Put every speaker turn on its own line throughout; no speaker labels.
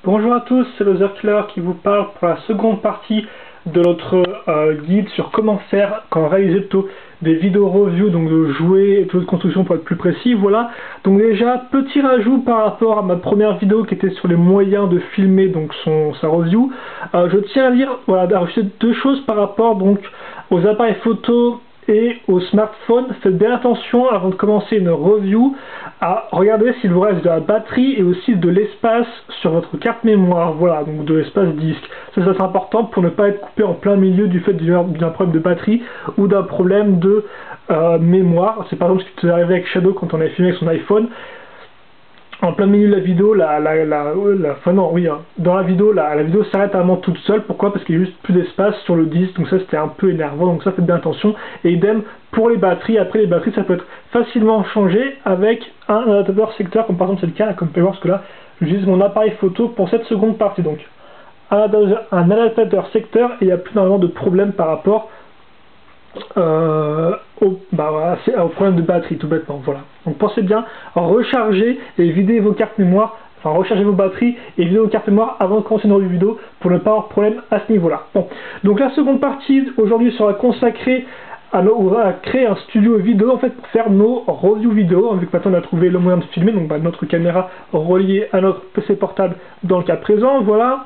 Bonjour à tous, c'est le Killer qui vous parle pour la seconde partie de notre guide sur comment faire quand réaliser plutôt des vidéos review, donc de jouer et de construction pour être plus précis. Voilà, donc déjà petit rajout par rapport à ma première vidéo qui était sur les moyens de filmer donc sa review. Je tiens à dire, voilà, d'ajouter deux choses par rapport donc aux appareils photo et au smartphone. Faites bien attention avant de commencer une review à regarder s'il vous reste de la batterie et aussi de l'espace sur votre carte mémoire, voilà, donc de l'espace disque. Ça c'est important pour ne pas être coupé en plein milieu du fait d'un problème de batterie ou d'un problème de mémoire. C'est par exemple ce qui est arrivé avec Shadow quand on avait filmé avec son iPhone. En plein milieu de la vidéo, dans la vidéo s'arrête vraiment toute seule. Pourquoi? Parce qu'il y a juste plus d'espace sur le disque, donc ça c'était un peu énervant, donc ça faites bien attention. Et idem pour les batteries. Après les batteries, ça peut être facilement changé avec un adaptateur secteur, comme par exemple c'est le cas, là, comme vous pouvez voir, parce que là j'utilise mon appareil photo pour cette seconde partie. Donc un adaptateur secteur et il n'y a plus normalement de problème par rapport au problème de batterie, tout bêtement. Voilà. Donc pensez bien à recharger et vider vos cartes mémoire, enfin recharger vos batteries et vider vos cartes mémoire avant de commencer une vidéo pour ne pas avoir de problème à ce niveau-là. Bon. Donc la seconde partie aujourd'hui sera consacrée à créer un studio vidéo en fait pour faire nos reviews vidéo, vu que maintenant on a trouvé le moyen de filmer, donc notre caméra reliée à notre PC portable dans le cas présent, voilà.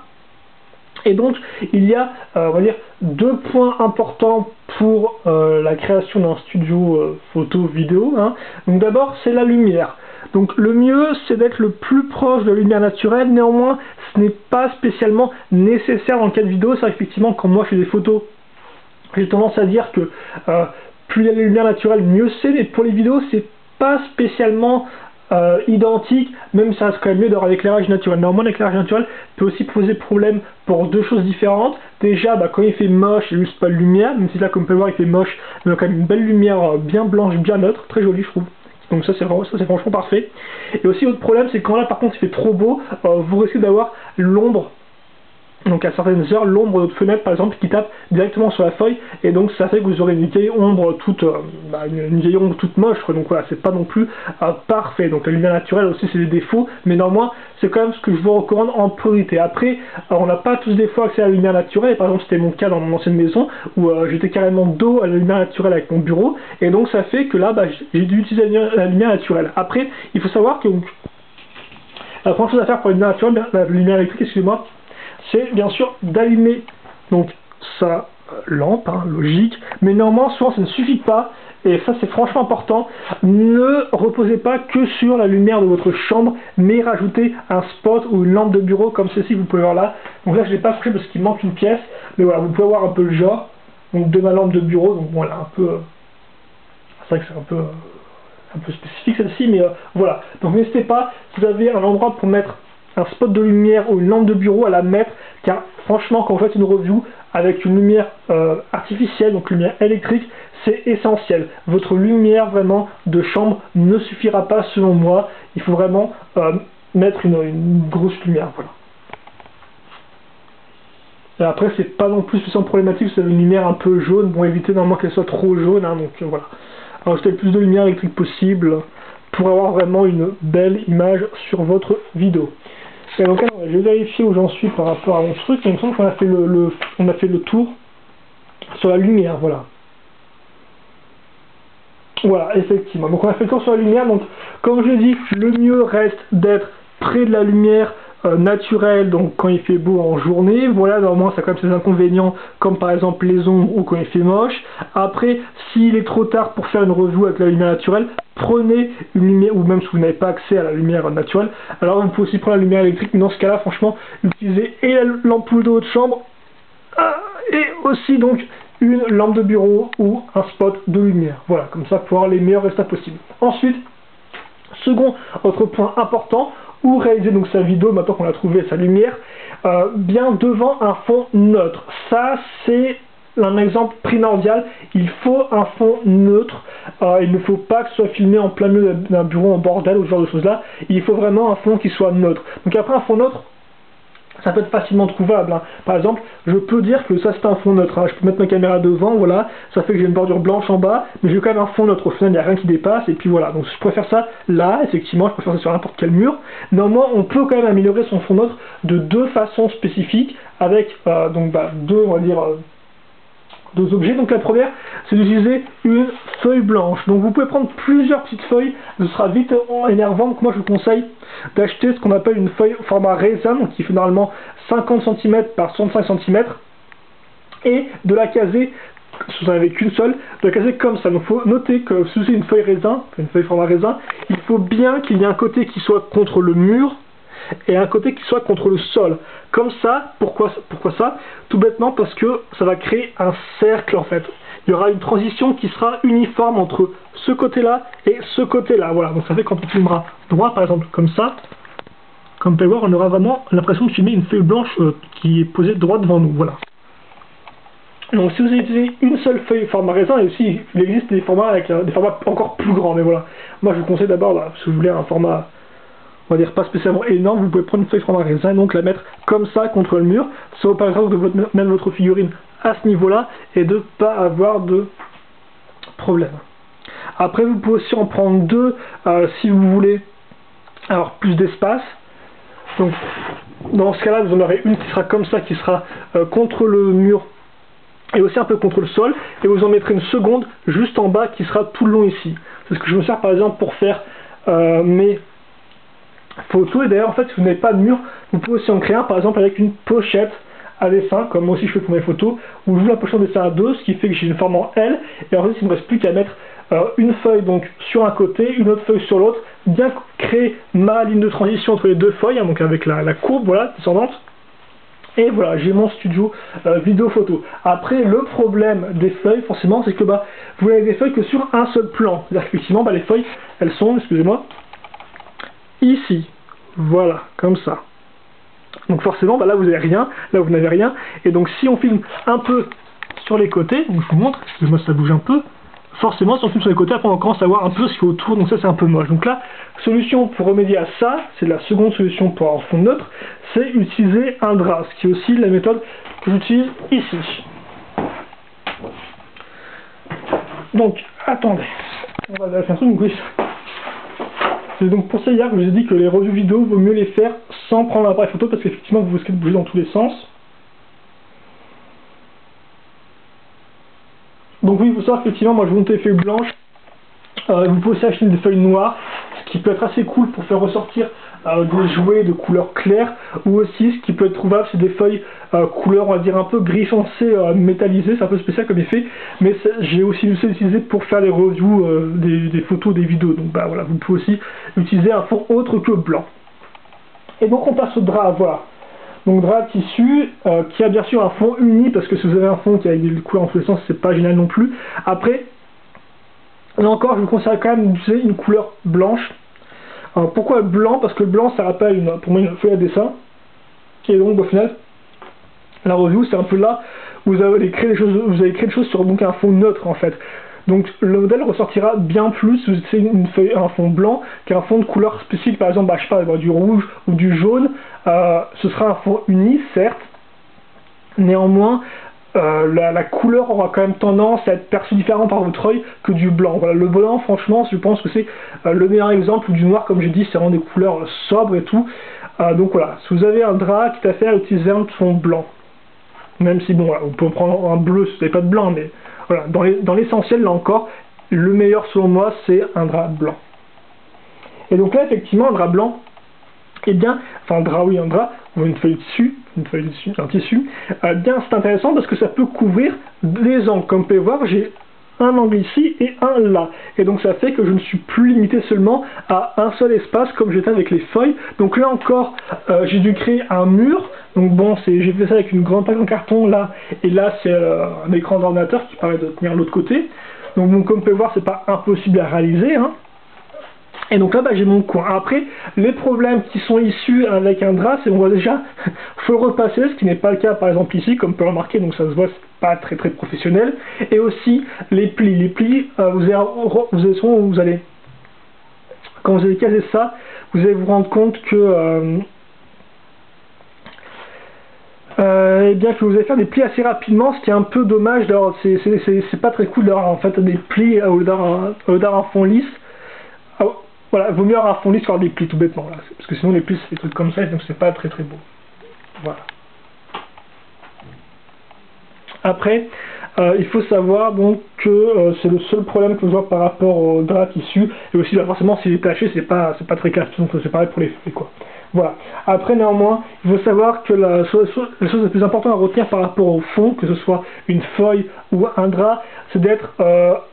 Et donc, il y a, on va dire, deux points importants pour la création d'un studio photo-vidéo. Hein. Donc d'abord, c'est la lumière. Donc le mieux, c'est d'être le plus proche de la lumière naturelle. Néanmoins, ce n'est pas spécialement nécessaire dans le cas de vidéo. C'est effectivement, quand moi je fais des photos, j'ai tendance à dire que plus il y a de lumière naturelle, mieux c'est. Mais pour les vidéos, c'est pas spécialement identique, même si ça reste quand même mieux d'avoir l'éclairage naturel. Néanmoins, l'éclairage naturel peut aussi poser problème pour deux choses différentes. Déjà, quand il fait moche, il n'y a juste pas de lumière, même si là, comme vous pouvez voir, il fait moche, mais il y a quand même une belle lumière bien blanche, bien neutre, très jolie, je trouve. Donc ça c'est franchement parfait. Et aussi autre problème, c'est quand là par contre il fait trop beau, vous risquez d'avoir l'ombre. Donc à certaines heures, l'ombre de votre fenêtre par exemple qui tape directement sur la feuille, et donc ça fait que vous aurez une vieille ombre toute, une vieille ombre toute moche, quoi. Donc voilà, c'est pas non plus parfait. Donc la lumière naturelle aussi c'est des défauts, mais néanmoins c'est quand même ce que je vous recommande en priorité. Après, on n'a pas tous des fois accès à la lumière naturelle, et par exemple c'était mon cas dans mon ancienne maison, où j'étais carrément dos à la lumière naturelle avec mon bureau, et donc ça fait que là j'ai dû utiliser la lumière naturelle. Après, il faut savoir que la première chose à faire pour la lumière naturelle, la lumière électrique, excusez-moi, c'est bien sûr d'allumer donc sa lampe, hein, logique, mais néanmoins souvent ça ne suffit pas, et ça c'est franchement important. Ne reposez pas que sur la lumière de votre chambre, mais rajoutez un spot ou une lampe de bureau comme ceci, vous pouvez voir là. Donc là je l'ai pas couché parce qu'il manque une pièce, mais voilà, vous pouvez voir un peu le genre donc de ma lampe de bureau. Donc voilà, un peu, c'est vrai que c'est un peu spécifique celle-ci, mais voilà. Donc n'hésitez pas, si vous avez un endroit pour mettre un spot de lumière ou une lampe de bureau, à la mettre, car franchement quand vous faites une review avec une lumière artificielle, donc lumière électrique, c'est essentiel. Votre lumière vraiment de chambre ne suffira pas selon moi, il faut vraiment mettre une grosse lumière, voilà. Et après c'est pas non plus spécialement problématique, c'est une lumière un peu jaune, bon évitez normalement qu'elle soit trop jaune, hein, donc voilà. Rajoutez le plus de lumière électrique possible pour avoir vraiment une belle image sur votre vidéo. Et donc alors, je vais vérifier où j'en suis par rapport à mon truc, il me semble qu'on a fait on a fait le tour sur la lumière, voilà. Voilà, effectivement. Donc on a fait le tour sur la lumière, donc comme je l'ai dit, le mieux reste d'être près de la lumière naturelle, donc quand il fait beau en journée. Voilà, normalement ça a quand même ses inconvénients, comme par exemple les ombres ou quand il fait moche. Après, s'il est trop tard pour faire une review avec la lumière naturelle, prenez une lumière, ou même si vous n'avez pas accès à la lumière naturelle, alors vous pouvez aussi prendre la lumière électrique, mais dans ce cas-là, franchement, utilisez et l'ampoule de votre chambre, et aussi donc une lampe de bureau ou un spot de lumière. Voilà, comme ça pour avoir les meilleurs résultats possibles. Ensuite, second autre point important, où réaliser donc sa vidéo, maintenant qu'on a trouvé sa lumière, bien devant un fond neutre. Ça c'est un exemple primordial, il faut un fond neutre, il ne faut pas que ce soit filmé en plein milieu d'un bureau en bordel ou ce genre de choses là, il faut vraiment un fond qui soit neutre. Donc après un fond neutre, ça peut être facilement trouvable, hein. Par exemple, je peux dire que ça c'est un fond neutre, hein. Je peux mettre ma caméra devant, voilà, ça fait que j'ai une bordure blanche en bas, mais j'ai quand même un fond neutre, au final il n'y a rien qui dépasse, et puis voilà, donc je préfère ça là, effectivement, je préfère ça sur n'importe quel mur. Néanmoins, on peut quand même améliorer son fond neutre de deux façons spécifiques, avec deux, on va dire, deux objets. Donc la première, c'est d'utiliser une feuille blanche. Donc vous pouvez prendre plusieurs petites feuilles, ce sera vite énervant. Donc moi je vous conseille d'acheter ce qu'on appelle une feuille format raisin, donc qui fait normalement 50 cm par 65 cm, et de la caser, si vous n'en avez qu'une seule, de la caser comme ça. Donc il faut noter que si c'est une feuille raisin, une feuille format raisin, il faut bien qu'il y ait un côté qui soit contre le mur et un côté qui soit contre le sol. Comme ça, pourquoi ça? Tout bêtement parce que ça va créer un cercle en fait. Il y aura une transition qui sera uniforme entre ce côté-là et ce côté-là. Voilà, donc ça fait quand on filmera droit par exemple comme ça, comme vous pouvez voir, on aura vraiment l'impression de filmer une feuille blanche qui est posée droit devant nous. Voilà. Donc si vous utilisez une seule feuille format raisin, et aussi il existe des formats avec des formats encore plus grands, mais voilà. Moi je vous conseille d'abord, si vous voulez un format, on va dire pas spécialement énorme, vous pouvez prendre une feuille format raisin et donc la mettre comme ça contre le mur. Ça va par exemple de mettre votre figurine à ce niveau-là et de ne pas avoir de problème. Après vous pouvez aussi en prendre deux si vous voulez avoir plus d'espace. Donc dans ce cas-là vous en aurez une qui sera comme ça, qui sera contre le mur et aussi un peu contre le sol, et vous en mettrez une seconde juste en bas qui sera tout le long ici. C'est ce que je me sers par exemple pour faire mes photos. Et d'ailleurs en fait si vous n'avez pas de mur, vous pouvez aussi en créer un par exemple avec une pochette à dessin, comme moi aussi je fais pour mes photos, où je joue la pochette de dessin à deux, ce qui fait que j'ai une forme en L, et en fait il ne me reste plus qu'à mettre une feuille donc sur un côté, une autre feuille sur l'autre, bien créer ma ligne de transition entre les deux feuilles, hein, donc avec la courbe voilà, descendante. Et voilà, j'ai mon studio vidéo photo. Après, le problème des feuilles, forcément, c'est que vous avez des feuilles que sur un seul plan. C'est-à-dire qu'effectivement, les feuilles, elles sont, excusez-moi, ici. Voilà, comme ça. Donc forcément, là, vous n'avez rien. Là, vous n'avez rien. Et donc, si on filme un peu sur les côtés, donc je vous montre, excusez-moi, ça bouge un peu. Forcément, si on filme sur les côtés, après on commence à voir un peu ce qu'il y a autour, donc ça c'est un peu moche. Donc là, solution pour remédier à ça, c'est la seconde solution pour avoir un fond neutre, c'est utiliser un drap, ce qui est aussi la méthode que j'utilise ici. Donc, attendez, on va faire un truc, oui. C'est donc pour ça hier que je vous ai dit que les revues vidéo, vaut mieux les faire sans prendre l'appareil photo, parce qu'effectivement vous risquez de bouger dans tous les sens. Donc oui, il faut savoir qu'effectivement, moi je vous montre les feuilles blanches, vous pouvez aussi acheter des feuilles noires, ce qui peut être assez cool pour faire ressortir des jouets de couleur claire, ou aussi ce qui peut être trouvable, c'est des feuilles couleur, on va dire un peu gris foncé, métallisé, c'est un peu spécial comme effet, mais j'ai aussi utilisé pour faire les reviews des photos, des vidéos, donc voilà, vous pouvez aussi utiliser un fond autre que blanc. Et donc on passe au drap, voilà. Donc drap tissu qui a bien sûr un fond uni, parce que si vous avez un fond qui a des couleurs en tous les sens, c'est pas génial non plus. Après, là encore, je vous conseille quand même d'utiliser une couleur blanche. Alors, pourquoi blanc? Parce que le blanc ça rappelle pour moi une feuille à dessin. Et donc au final, la review c'est un peu là où vous allez créer des choses sur donc un fond neutre en fait. Donc le modèle ressortira bien plus si vous utilisez un fond blanc qu'un fond de couleur spécifique, par exemple je sais pas, du rouge ou du jaune. Ce sera un fond uni certes, néanmoins la couleur aura quand même tendance à être perçue différemment par votre œil que du blanc. Voilà, le blanc franchement je pense que c'est le meilleur exemple, ou du noir comme j'ai dit, c'est vraiment des couleurs sobres et tout. Donc voilà, si vous avez un drap, quitte à faire, utilisez un fond blanc. Même si bon, voilà, vous pouvez prendre un bleu si vous n'avez pas de blanc, mais voilà, dans l'essentiel, là encore, le meilleur selon moi, c'est un drap blanc. Et donc là, effectivement, un drap blanc, eh bien, enfin un drap, oui, un drap, ou une feuille de tissu, un tissu, bien c'est intéressant parce que ça peut couvrir des angles. Comme vous pouvez voir, j'ai un angle ici et un là. Et donc ça fait que je ne suis plus limité seulement à un seul espace comme j'étais avec les feuilles. Donc là encore, j'ai dû créer un mur. Donc bon, j'ai fait ça avec une grande plaque en carton là, et là c'est un écran d'ordinateur qui permet de tenir l'autre côté. Donc bon, comme vous pouvez voir, c'est pas impossible à réaliser, hein. Et donc là, j'ai mon coin. Après, les problèmes qui sont issus avec un drap, c'est qu'on voit déjà, faut le repasser, ce qui n'est pas le cas par exemple ici, comme vous pouvez le remarquer, donc ça se voit, c'est pas très professionnel. Et aussi les plis. Les plis, vous allez, quand vous allez caser ça, vous allez vous rendre compte que Eh bien que vous allez faire des plis assez rapidement, ce qui est un peu dommage. C'est pas très cool d'avoir en fait des plis au lieu d'avoir un fond lisse. Ah, voilà, vaut mieux avoir un fond lisse qu'avoir des plis tout bêtement là, parce que sinon les plis c'est des trucs comme ça, et donc c'est pas très très beau. Voilà. Après, il faut savoir donc que c'est le seul problème que je vois par rapport au drap tissu, et aussi bah, forcément s'il est taché c'est pas très clair, donc c'est pareil pour les feuilles quoi. Voilà. Après néanmoins, il faut savoir que la chose la plus importante à retenir par rapport au fond, que ce soit une feuille ou un drap, c'est d'être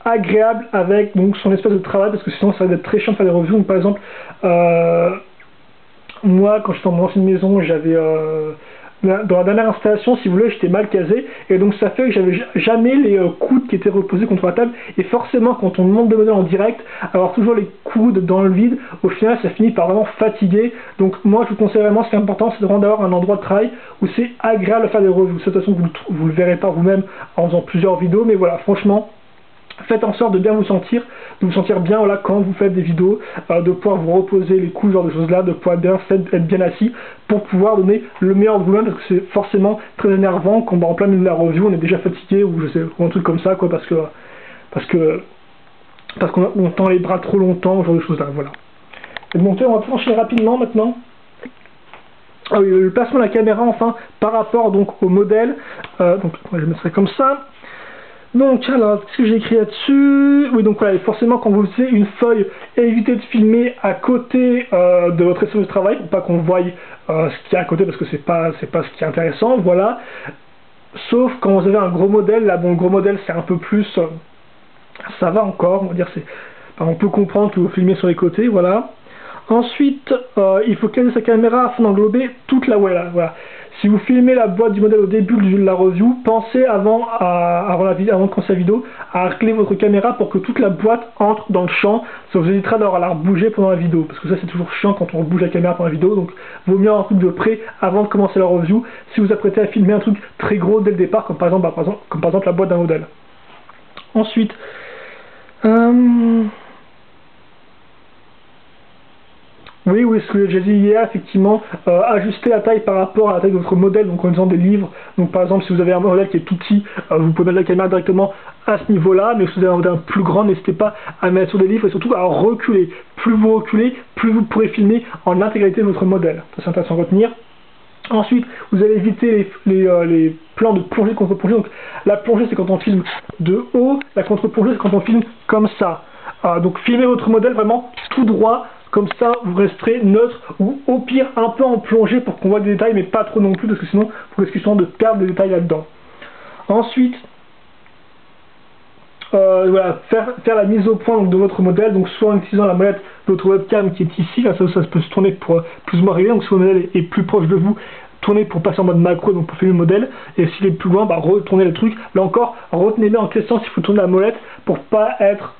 agréable avec donc son espace de travail, parce que sinon ça va être très chiant de faire des reviews. Donc, par exemple, moi quand j'étais dans mon ancienne maison, j'avais dans la dernière installation, si vous voulez, j'étais mal casé, et donc ça fait que j'avais jamais les coudes qui étaient reposés contre la table, et forcément quand on monte des modèles en direct, avoir toujours les coudes dans le vide, au final ça finit par vraiment fatiguer. Donc moi je vous conseille vraiment, ce qui est important, c'est vraiment d'avoir un endroit de travail où c'est agréable de faire des revues. De toute façon vous le verrez pas vous-même en faisant plusieurs vidéos, mais voilà, franchement, faites en sorte de bien vous sentir, bien voilà, quand vous faites des vidéos, de pouvoir vous reposer les coups, genre de choses là, de pouvoir bien être bien assis pour pouvoir donner le meilleur de vous-même, parce que c'est forcément très énervant quand on va en plein milieu de la review, on est déjà fatigué ou je sais, ou un truc comme ça quoi, parce qu'on tend les bras trop longtemps, ce genre de choses là, voilà. Et bon, on va enchaîner rapidement maintenant. Ah oui, le placement de la caméra enfin par rapport donc au modèle, donc moi je mettrai comme ça. Donc alors, qu'est-ce que j'ai écrit là-dessus? Oui, donc voilà, forcément quand vous faisiez une feuille, évitez de filmer à côté de votre espace de travail, pour pas qu'on voie ce qu'il y a à côté, parce que c'est pas ce qui est intéressant, voilà. Sauf quand vous avez un gros modèle, là bon, le gros modèle c'est un peu plus, ça va encore, on va dire, on peut comprendre que vous filmez sur les côtés, voilà. Ensuite, il faut caler sa caméra afin d'englober toute la web, voilà. Si vous filmez la boîte du modèle au début de la review, pensez avant de commencer la vidéo à régler votre caméra pour que toute la boîte entre dans le champ. Ça vous évitera d'avoir à la bouger pendant la vidéo, parce que ça c'est toujours chiant quand on bouge la caméra pendant la vidéo, donc vaut mieux avoir un truc de près avant de commencer la review si vous apprêtez à filmer un truc très gros dès le départ, comme par exemple la boîte d'un modèle. Ensuite, oui, ce que j'ai dit hier, effectivement, ajuster la taille par rapport à la taille de votre modèle, donc en faisant des livres. Donc par exemple, si vous avez un modèle qui est tout petit, vous pouvez mettre la caméra directement à ce niveau-là, mais si vous avez un modèle plus grand, n'hésitez pas à mettre sur des livres et surtout à reculer. Plus vous reculez, plus vous pourrez filmer en intégralité de votre modèle. Ça c'est intéressant à retenir. Ensuite, vous allez éviter les plans de plongée contre-plongée. Donc la plongée, c'est quand on filme de haut, la contre-plongée, c'est quand on filme comme ça. Donc filmez votre modèle vraiment tout droit. Comme ça, vous resterez neutre ou au pire un peu en plongée pour qu'on voit des détails, mais pas trop non plus, parce que sinon, vous risquez de perdre des détails là-dedans. Ensuite, voilà, faire la mise au point donc, de votre modèle, donc soit en utilisant la molette de votre webcam qui est ici, là, ça peut se tourner pour plus ou moins régler, donc si votre modèle est plus proche de vous, tournez pour passer en mode macro, donc pour filmer le modèle, et s'il est plus loin, bah, retournez le truc. Là encore, retenez bien en quel sens il faut tourner la molette pour pas être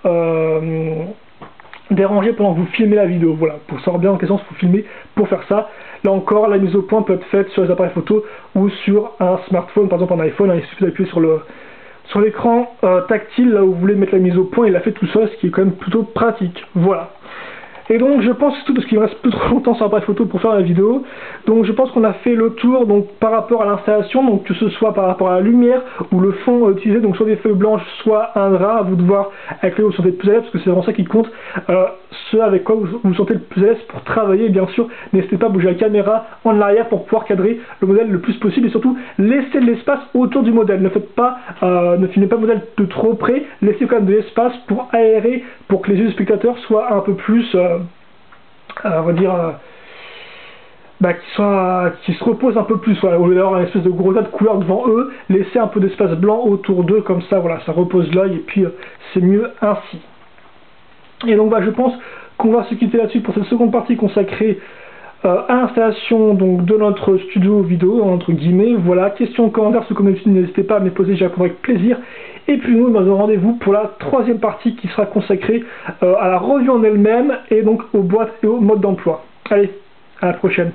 dérangé pendant que vous filmez la vidéo, voilà, pour savoir bien en quel sens il faut filmer pour faire ça. Là encore, la mise au point peut être faite sur les appareils photo ou sur un smartphone, par exemple un iPhone, hein, il suffit d'appuyer sur l'écran tactile, là où vous voulez mettre la mise au point, il l'a fait tout seul, ce qui est quand même plutôt pratique, voilà. Et donc je pense que c'est tout, parce qu'il me reste plus trop longtemps sur l'appareil photo pour faire la vidéo. Donc je pense qu'on a fait le tour donc par rapport à l'installation, donc que ce soit par rapport à la lumière ou le fond utilisé, donc soit des feuilles blanches, soit un drap, à vous de voir avec lequel vous sentez le plus à l'aise, parce que c'est vraiment ça qui compte, ce avec quoi vous vous sentez le plus à l'aise pour travailler. Bien sûr, n'hésitez pas à bouger la caméra en arrière pour pouvoir cadrer le modèle le plus possible, et surtout laissez de l'espace autour du modèle. Ne filmez pas le modèle de trop près, laissez quand même de l'espace pour aérer, pour que les yeux du spectateur soient un peu plus on va dire qui se reposent un peu plus, voilà, au lieu d'avoir une espèce de gros tas de couleurs devant eux, laissez un peu d'espace blanc autour d'eux, comme ça voilà, ça repose l'œil, et puis c'est mieux ainsi. Et donc je pense qu'on va se quitter là-dessus pour cette seconde partie consacrée à l'installation donc de notre studio vidéo entre guillemets. Voilà, questions, commentaires, comme d'habitude, n'hésitez pas à me les poser, j'y répondrai avec plaisir. Et puis nous avons rendez-vous pour la troisième partie qui sera consacrée à la revue en elle-même et donc aux boîtes et au mode d'emploi. Allez, à la prochaine.